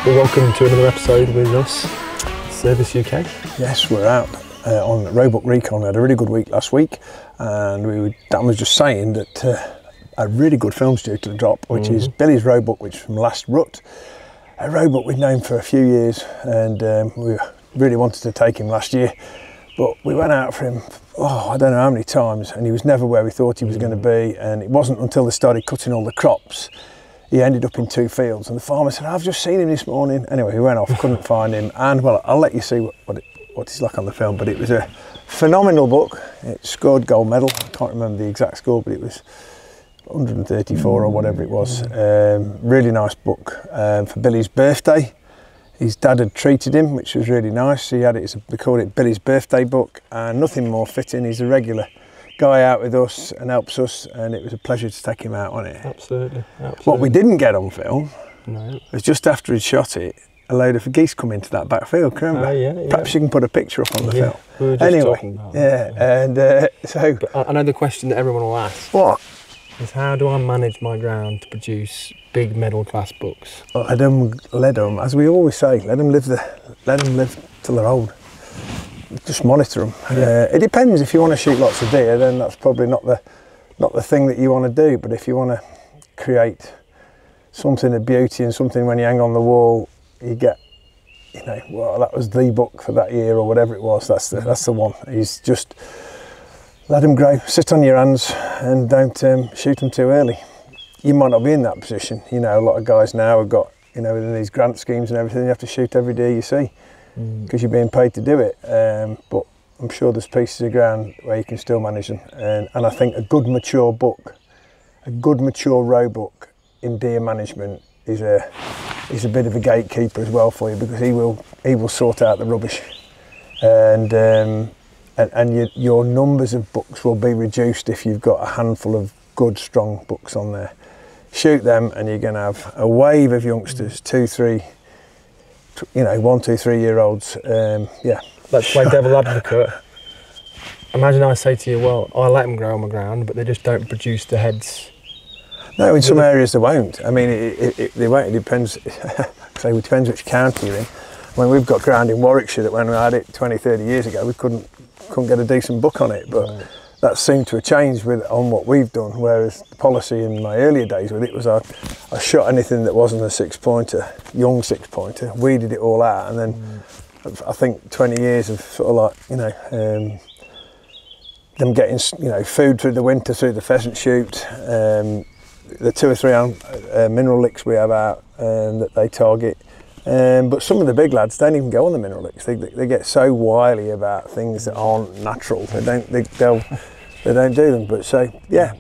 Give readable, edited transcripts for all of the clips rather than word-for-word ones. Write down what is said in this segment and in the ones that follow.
Well, welcome to another episode with us, Service UK. Yes, we're out on Roebuck Recon. We had a really good week last week, and Dan was just saying that a really good film's due to drop, which is Billy's Roebuck, which is from last rut. A Roebuck we'd known for a few years, and we really wanted to take him last year, but we went out for him, I don't know how many times, and he was never where we thought he was going to be, and it wasn't until they started cutting all the crops he ended up in 2 fields, and the farmer said, "I've just seen him this morning." Anyway, he went off, couldn't find him, and well, I'll let you see what he's like on the film, but it was a phenomenal book. It scored gold medal. I can't remember the exact score, but it was 134 or whatever it was. Really nice book for Billy's birthday. His dad had treated him, which was really nice. He had it, they called it Billy's birthday book, and nothing more fitting. He's a regular guy out with us and helps us, and it was a pleasure to take him out on it. Absolutely. What we didn't get on film No. was just after he'd shot it, a load of geese come into that back field, can you remember? Yeah. Perhaps you can put a picture up on the film. We were just talking about that. And so... But I know the question that everyone will ask What? is, how do I manage my ground to produce big medal class books? Let them, as we always say, let them live till they're old. Just monitor them. It depends. If you want to shoot lots of deer, then that's probably not the thing that you want to do. But if you want to create something of beauty and something when you hang on the wall, you get, well, that was the book for that year or whatever it was. That's the one. He's just let them grow. Sit on your hands and don't shoot them too early. You might not be in that position. A lot of guys now have got, within these grant schemes and everything, you have to shoot every deer you see, because you're being paid to do it. But I'm sure there's pieces of ground where you can still manage them. And I think a good mature book, a good mature Roebuck in deer management is a bit of a gatekeeper as well for you, because he will sort out the rubbish, and your numbers of books will be reduced if you've got a handful of good strong books on there. Shoot them, and you're going to have a wave of youngsters, 1, 2, 3 year olds. Let's play devil advocate. Imagine I say to you, well, I let them grow on my ground, but they just don't produce the heads. No, in some areas they won't. I mean, they won't. It depends. It depends which county you're in. I mean, we've got ground in Warwickshire that when we had it 20, 30 years ago, we couldn't get a decent book on it. But that seemed to have changed on what we've done. Whereas the policy in my earlier days with it was I shot anything that wasn't a 6-pointer, young 6-pointer, weeded it all out, and then I think 20 years of sort of like them getting food through the winter through the pheasant shoot. The 2 or 3 mineral licks we have out that they target, but some of the big lads don't even go on the mineral licks. They get so wily about things that aren't natural. They don't do them. But so yeah,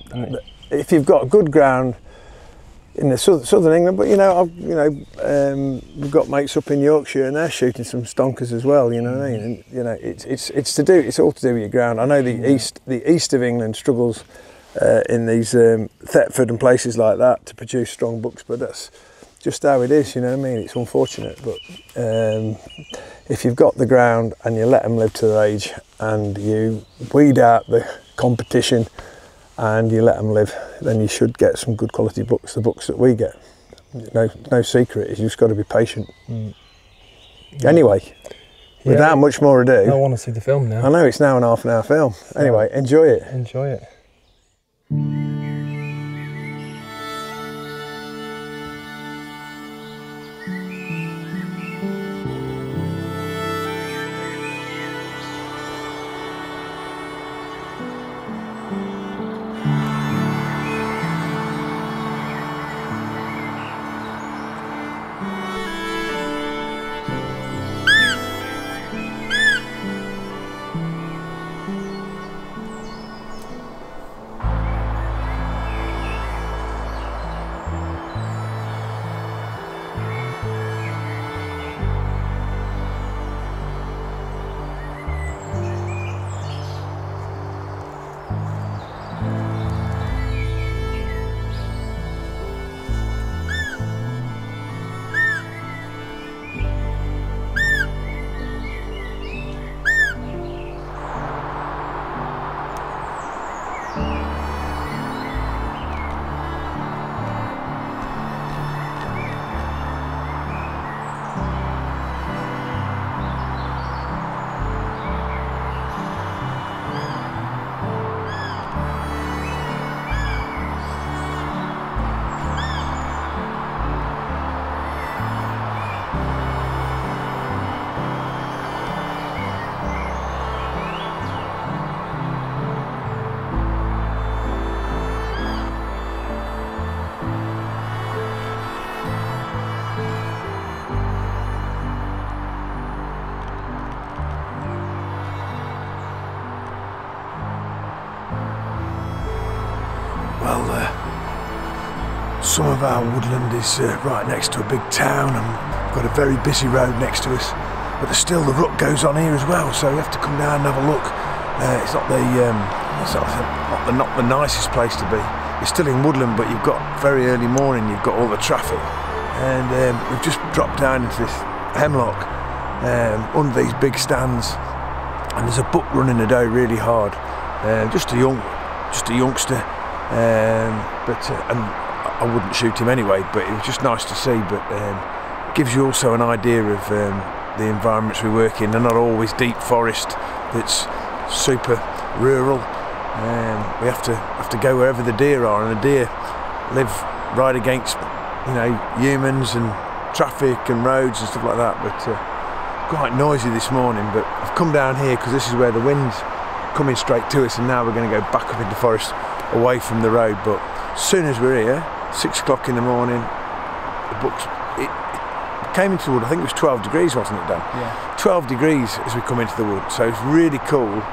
if you've got good ground in the southern England, but we've got mates up in Yorkshire and they're shooting some stonkers as well. You know what I mean? And, it's all to do with your ground. I know the east of England struggles in these Thetford and places like that to produce strong books, but that's just how it is, you know what I mean? It's unfortunate, but if you've got the ground and you let them live to their age and you weed out the competition and you let them live, then you should get some good quality books, the books that we get. No secret, you just got to be patient. Anyway, without much more ado, I want to see the film now. I know it's now an half-an-hour film. Anyway, enjoy it. Enjoy it. some of our woodland is right next to a big town, and we've got a very busy road next to us. But there's still the ruck goes on here as well, so we have to come down and have a look. It's not the nicest place to be. You're still in woodland, but you've got very early morning. You've got all the traffic, and we've just dropped down into this hemlock under these big stands, and there's a buck running the doe really hard. Just a youngster, and I wouldn't shoot him anyway. But it was just nice to see. But it gives you also an idea of the environments we work in. They're not always deep forest. That's super rural. We have to go wherever the deer are, and the deer live right against, you know, humans and traffic and roads and stuff like that. But quite noisy this morning. But I've come down here because this is where the wind's coming straight to us, and now we're going to go back up into the forest away from the road. But as soon as we're here, 6 o'clock in the morning, the bucks, it came into the wood. I think it was 12 degrees, wasn't it, Dan? Yeah. 12 degrees as we come into the wood, so it's really cool.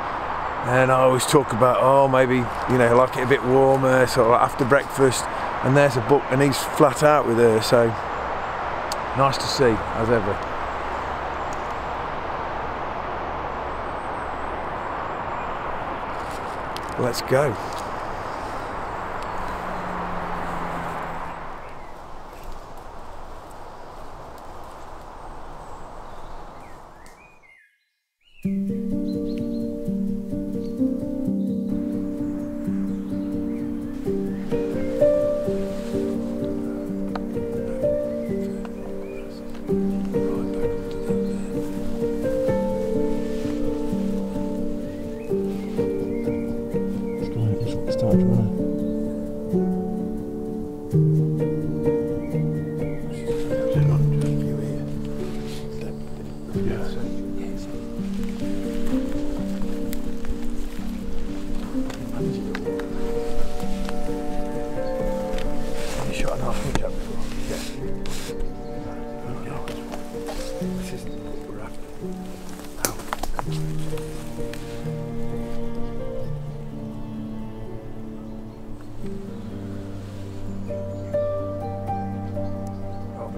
And I always talk about, oh, maybe, you know, I like it a bit warmer, sort of like after breakfast. And there's a buck, and he's flat out with her, so nice to see, as ever. Let's go.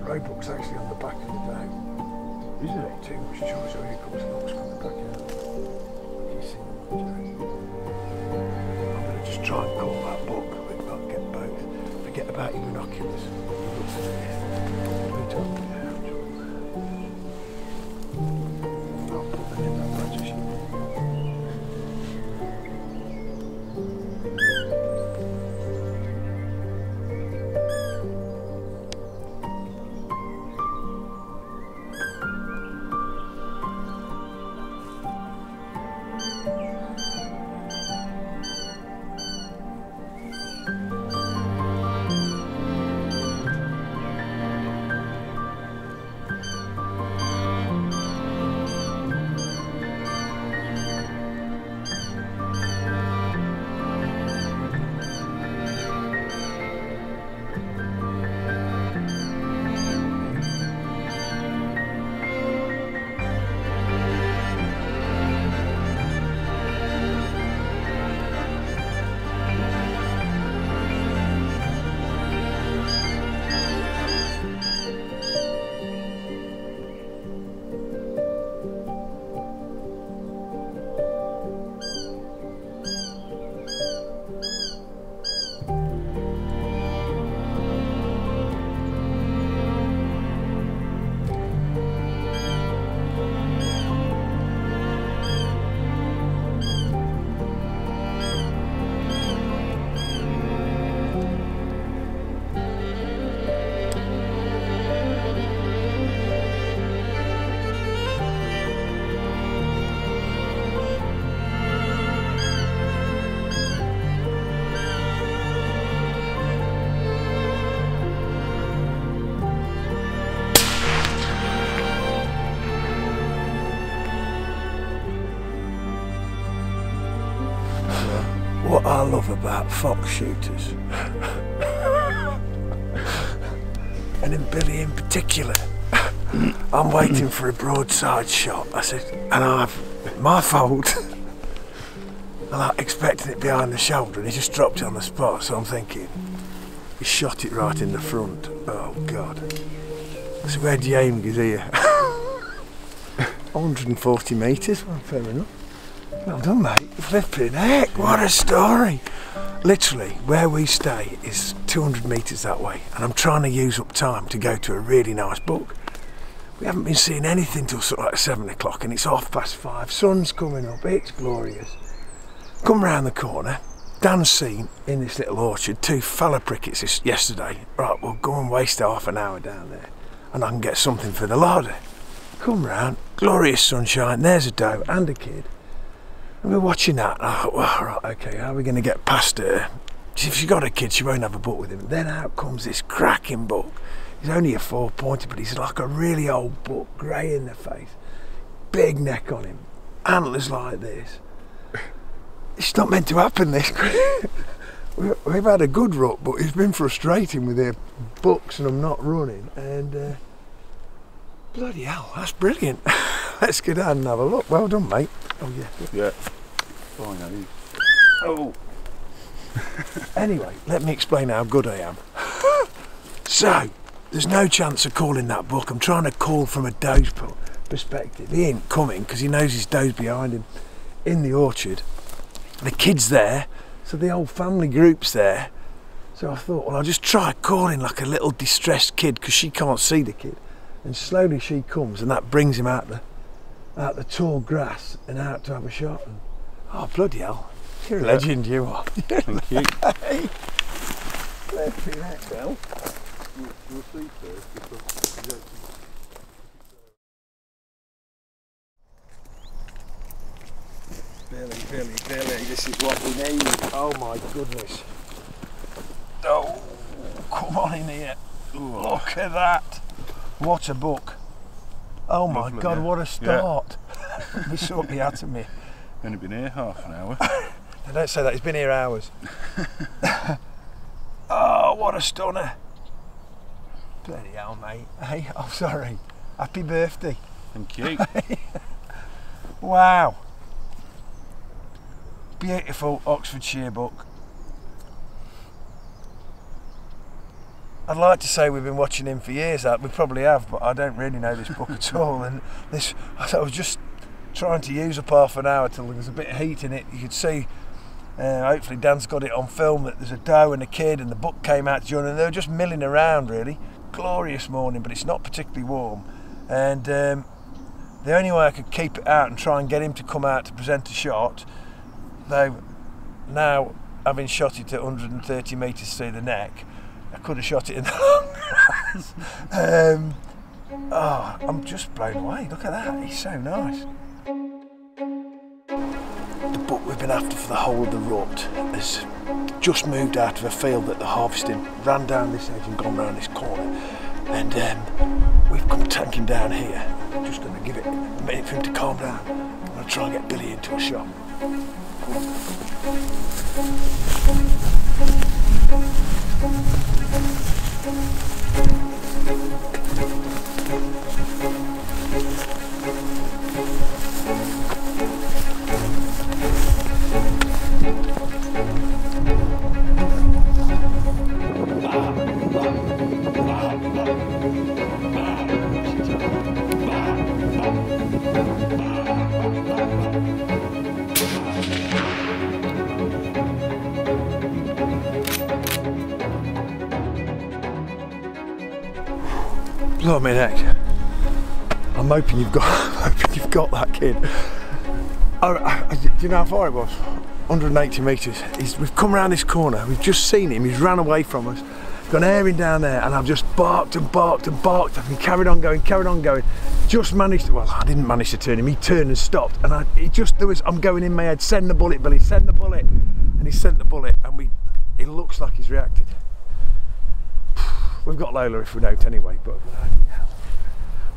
Roebucks actually on the back of the doe. Is it? Not too much choice, or here comes Knox coming back out. You see them, I'm going to just try and call that buck, but not get both. Forget about your binoculars. I'll put them in that position. What I love about fox shooters, and in Billy in particular, I'm waiting for a broadside shot. I said, and my fault. I'm like expecting it behind the shoulder, and he just dropped it on the spot. So I'm thinking, He shot it right in the front. Oh God. So where'd you aim, is here? 140 metres, well, fair enough. Well done, mate. Flipping heck, what a story. Literally, where we stay is 200 metres that way, and I'm trying to use up time to go to a really nice book. We haven't been seeing anything till sort of like 7 o'clock, and it's 5:30. Sun's coming up, it's glorious. Come round the corner, Dan's seen in this little orchard 2 fella prickets yesterday. Right, we'll go and waste half an hour down there, and I can get something for the larder. Come round, glorious sunshine, there's a doe and a kid. And we're watching that, and I thought, well, right, okay, how are we going to get past her? If she's got a kid, she won't have a buck with him. Then out comes this cracking buck. He's only a 4-pointer, but he's like a really old buck, grey in the face, big neck on him, antlers like this. It's not meant to happen, this. We've had a good rut, but it's been frustrating with their bucks and them not running. And bloody hell, that's brilliant. Let's get down and have a look. Well done, mate. Oh yeah. Yeah. Fine, Oh. Anyway, let me explain how good I am. So, there's no chance of calling that buck. I'm trying to call from a doe's perspective. He ain't coming because he knows his doe's behind him in the orchard. The kid's there, so the whole family group's there. So I thought, well, I'll just try calling like a little distressed kid because she can't see the kid. And slowly she comes, and that brings him out the tall grass and out to have a shot. And, oh, bloody hell. You're a legend, you are. Thank you. Hey. Flipping heck, well. We'll see first. Billy, this is what we need. Oh my goodness. Oh, come on in here. Ooh. Look at that. What a book. Oh my Lovely, God, yeah. what a start. He sucked me out of me. Only been here half an hour. I don't say that, he's been here hours. Oh, what a stunner. Bloody hell, mate. Hey, I'm sorry. Happy birthday. Thank you. Wow. Beautiful Oxfordshire book. I'd like to say we've been watching him for years. We probably have, but I don't really know this book at all. And this, I was just trying to use up half an hour till there was a bit of heat in it. You could see, hopefully Dan's got it on film, that there's a doe and a kid, and the buck came out to join, and they were just milling around really. Glorious morning, but it's not particularly warm. And the only way I could keep it out and try and get him to come out to present a shot, though now having shot it at 130 metres through the neck, I could have shot it in the long grass. Oh, I'm just blown away. Look at that, he's so nice. The buck we've been after for the whole of the rut has just moved out of a field that they're harvesting, ran down this edge and gone round this corner. And we've come tanking down here. I'm just going to give it a minute for him to calm down. I'm going to try and get Billy into a shot. Blimey heck. I'm hoping you've got that kid. Do you know how far it was? 180 metres. We've come around this corner, we've just seen him, he's ran away from us, gone airing down there, and I've just barked and barked and barked at him, carried on going. Just managed to, well, I didn't manage to turn him, he turned and stopped, and I'm going in my head, send the bullet, Billy, send the bullet. And he sent the bullet, and it looks like he's reacted. We've got Lola if we don't anyway, but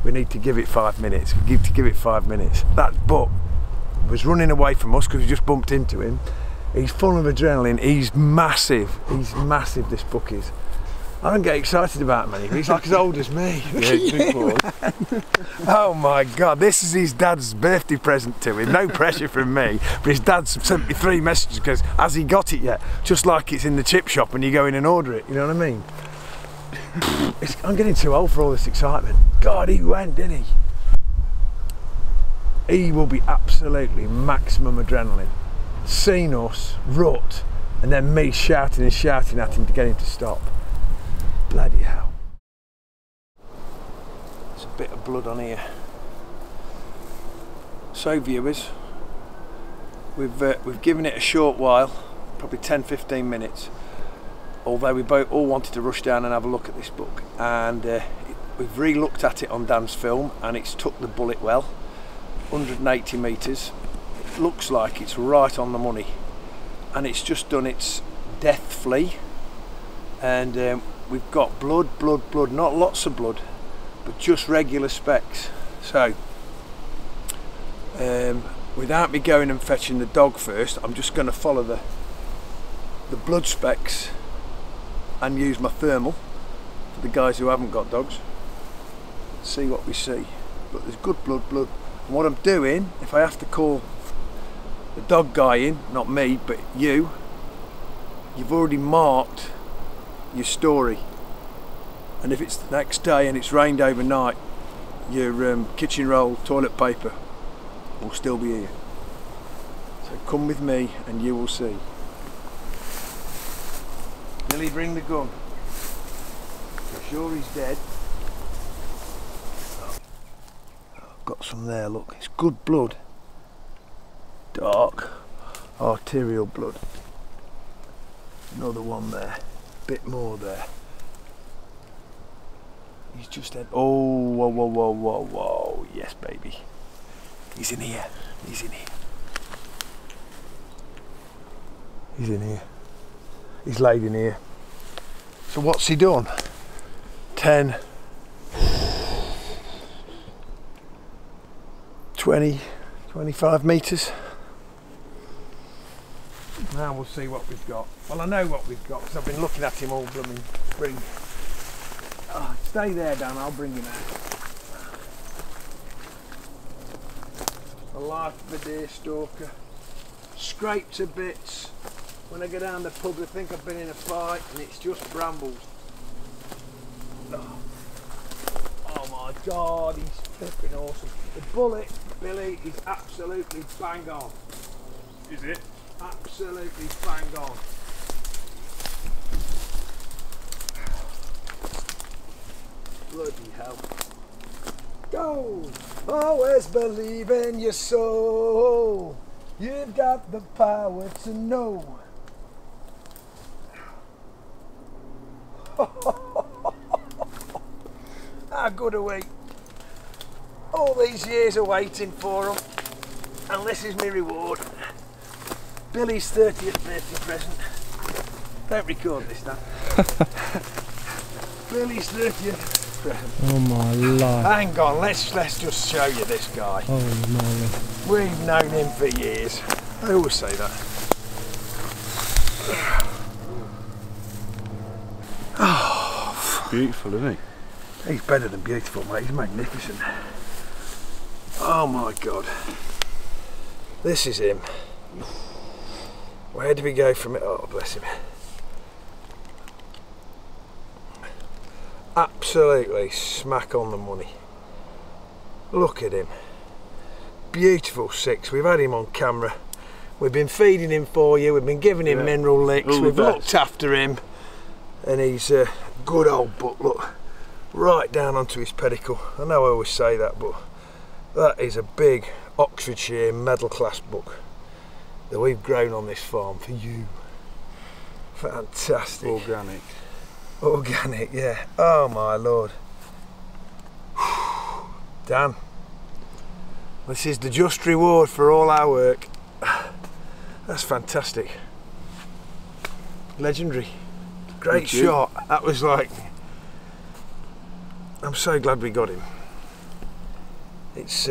we need to give it 5 minutes. We need to give it 5 minutes. That buck was running away from us because we just bumped into him. He's full of adrenaline. He's massive. He's massive, this buck is. I don't get excited about him anymore. He's like as old as me. Yeah, big boy. Oh my God, this is his dad's birthday present to him. No pressure from me, but his dad's sent me 3 messages because has he got it yet? Just like it's in the chip shop and you go in and order it, you know what I mean? I'm getting too old for all this excitement. God, he went, didn't he? He will be absolutely maximum adrenaline. Seen us, rut, and then me shouting and shouting at him to get him to stop. Bloody hell. There's a bit of blood on here. So viewers, we've given it a short while, probably 10-15 minutes, although we both all wanted to rush down and have a look at this book, and we've re-looked at it on Dan's film and it's took the bullet well. 180 metres. It looks like it's right on the money, and it's just done its death flea, and we've got blood, not lots of blood, but just regular specks. So without me going and fetching the dog first, I'm just going to follow the blood specks and use my thermal for the guys who haven't got dogs. See what we see. But there's good blood. And what I'm doing, if I have to call the dog guy in, not me, but you've already marked your story. And if it's the next day and it's rained overnight, your kitchen roll, toilet paper will still be here. So come with me and you will see. Lily, bring the gun. I'm sure he's dead. I've got some there, look, it's good blood. Dark, arterial blood. Another one there, bit more there. He's just dead. Oh, whoa. Yes, baby. He's in here. He's in here. He's laid in here. So what's he done? 10, 20, 25 metres. Now we'll see what we've got. Well, I know what we've got because I've been looking at him all blooming spring. Oh, stay there, Dan, I'll bring him out. The life of a deer stalker. Scraped to bits. When I go down the pub, they think I've been in a fight, and it's just brambles. Oh my God, he's flipping awesome. The bullet, Billy, is absolutely bang on. Is it? Absolutely bang on. Bloody hell. Go! Always believe in your soul. You've got the power to know. How good are we? All these years of waiting for them, and this is my reward. Billy's 30th birthday present. Don't record this now. Billy's 30th present. Oh my life. Hang on, let's just show you this guy. Oh my. We've known him for years. I always say that. Oh, Beautiful, isn't he? he's better than beautiful, mate. He's magnificent. Oh my God. This is him. Where did we go from it? Oh, bless him. Absolutely smack on the money. Look at him. Beautiful 6. We've had him on camera. We've been feeding him for you. We've been giving him mineral licks. We've looked after him. And he's a good old buck, look. Right down onto his pedicle. I know I always say that, but that is a big Oxfordshire medal class buck that we've grown on this farm for you. Fantastic. Organic. Organic, yeah. Oh my Lord. Dan, this is the just reward for all our work. That's fantastic. Legendary. Great shot. That was like, I'm so glad we got him. It's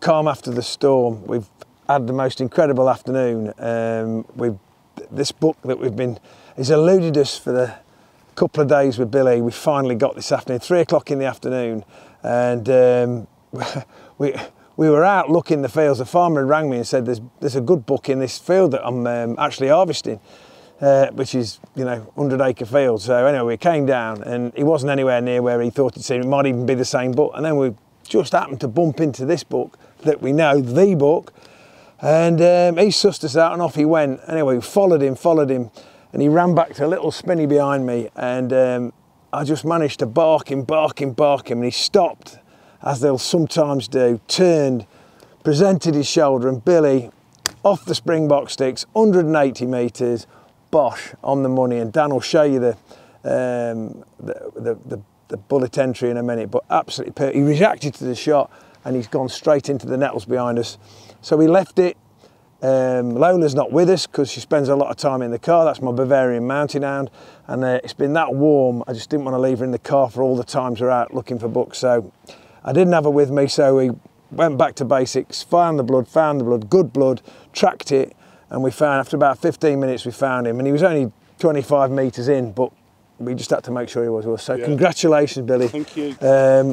calm after the storm. We've had the most incredible afternoon. This book that we've been he's eluded us for the couple of days with Billy. We finally got this afternoon, 3 o'clock in the afternoon, and we were out looking the fields. The farmer had rang me and said there's a good buck in this field that I'm actually harvesting, which is, you know, 100-acre field. So anyway, we came down and he wasn't anywhere near where he thought he'd seen. It might even be the same buck. And then we just happened to bump into this buck that we know, the buck, and he sussed us out and off he went. Anyway, we followed him, and he ran back to a little spinney behind me, and I just managed to bark him, and he stopped, as they'll sometimes do, turned, presented his shoulder, and Billy, off the springbok sticks, 180 metres, bosh, on the money. And Dan will show you the bullet entry in a minute, but absolutely, he reacted to the shot, and he's gone straight into the nettles behind us. So we left it. Lola's not with us because she spends a lot of time in the car. That's my Bavarian mountain hound, and it's been that warm, I just didn't want to leave her in the car for all the times we're out looking for bucks. So I didn't have her with me, so we went back to basics, found the blood, good blood, tracked it, and we found, after about 15 minutes, we found him, and he was only 25 metres in, but we just had to make sure he was with us. So yeah. Congratulations, Billy. Thank you.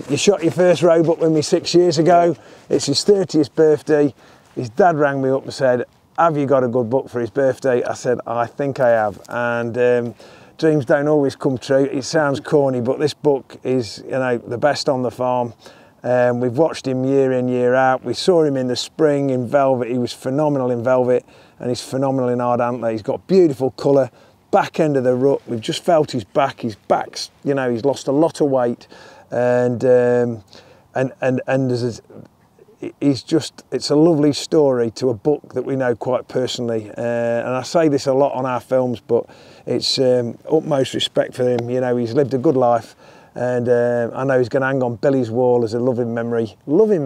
You shot your first Roebuck with me 6 years ago. It's his 30th birthday. His dad rang me up and said, have you got a good buck for his birthday? I said, I think I have. And dreams don't always come true. It sounds corny, but this buck is, you know, the best on the farm. We've watched him year in, year out. We saw him in the spring in velvet. He was phenomenal in velvet, and he's phenomenal in hard antler. He's got beautiful colour. Back end of the rut, we've just felt his back. His back's, you know, he's lost a lot of weight, and there's he's just, it's a lovely story to a buck that we know quite personally, and I say this a lot on our films, but it's utmost respect for him. You know, he's lived a good life, and I know he's going to hang on Billy's wall as a loving memory, yeah. A lovely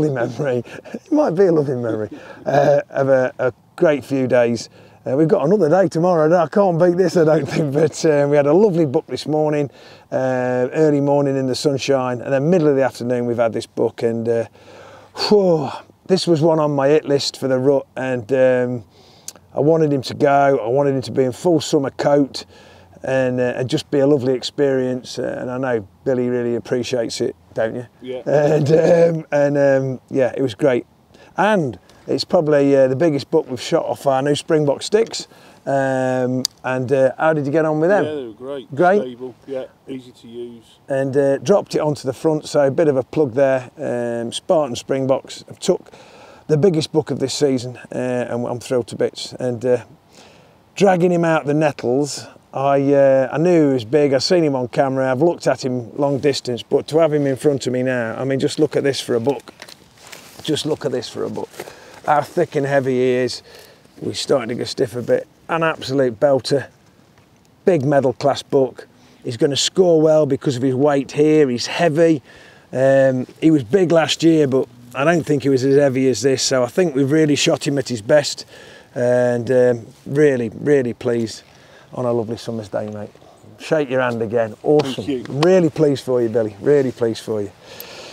memory. It might be a loving memory of a great few days. We've got another day tomorrow. I can't beat this, I don't think, but we had a lovely buck this morning, early morning in the sunshine, and then middle of the afternoon we've had this buck, and this was one on my hit list for the rut, and I wanted him to go. I wanted him to be in full summer coat, and just be a lovely experience, and I know Billy really appreciates it, don't you? Yeah. And yeah, it was great. And it's probably the biggest buck we've shot off our new springbok sticks. And how did you get on with them? Yeah, they were great. Great? Stable, yeah, easy to use. And dropped it onto the front, so a bit of a plug there. Spartan Springboks. I've took the biggest buck of this season, and I'm thrilled to bits. And dragging him out the nettles, I knew he was big. I've seen him on camera. I've looked at him long distance, but to have him in front of me now, I mean, just look at this for a buck. Just look at this for a buck. How thick and heavy he is. We're starting to get stiff a bit. An absolute belter. Big medal class buck. He's going to score well because of his weight here. He's heavy. He was big last year, but I don't think he was as heavy as this. So I think we've really shot him at his best. And really, really pleased on a lovely summer's day, mate. Shake your hand again. Awesome. Thank you. Really pleased for you, Billy. Really pleased for you.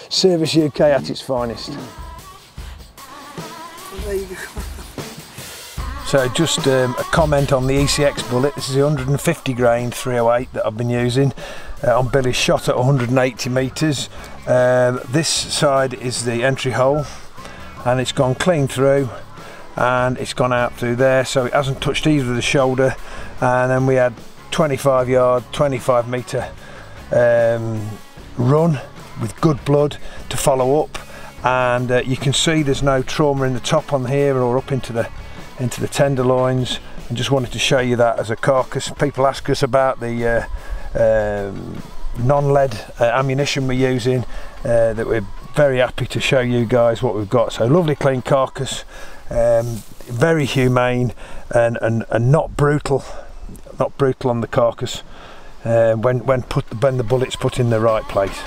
Service UK at its finest. So just a comment on the ECX bullet. This is a 150 grain 308 that I've been using on Billy's shot at 180 metres. This side is the entry hole, and it's gone clean through, and it's gone out through there, so it hasn't touched either of the shoulder. And then we had 25 yard, 25 metre run with good blood to follow up, and you can see there's no trauma in the top on here or up into the tenderloins. And just wanted to show you that as a carcass. People ask us about the non-lead ammunition we're using, that we're very happy to show you guys what we've got. So lovely clean carcass, very humane, and not brutal on the carcass when the bullet's put in the right place.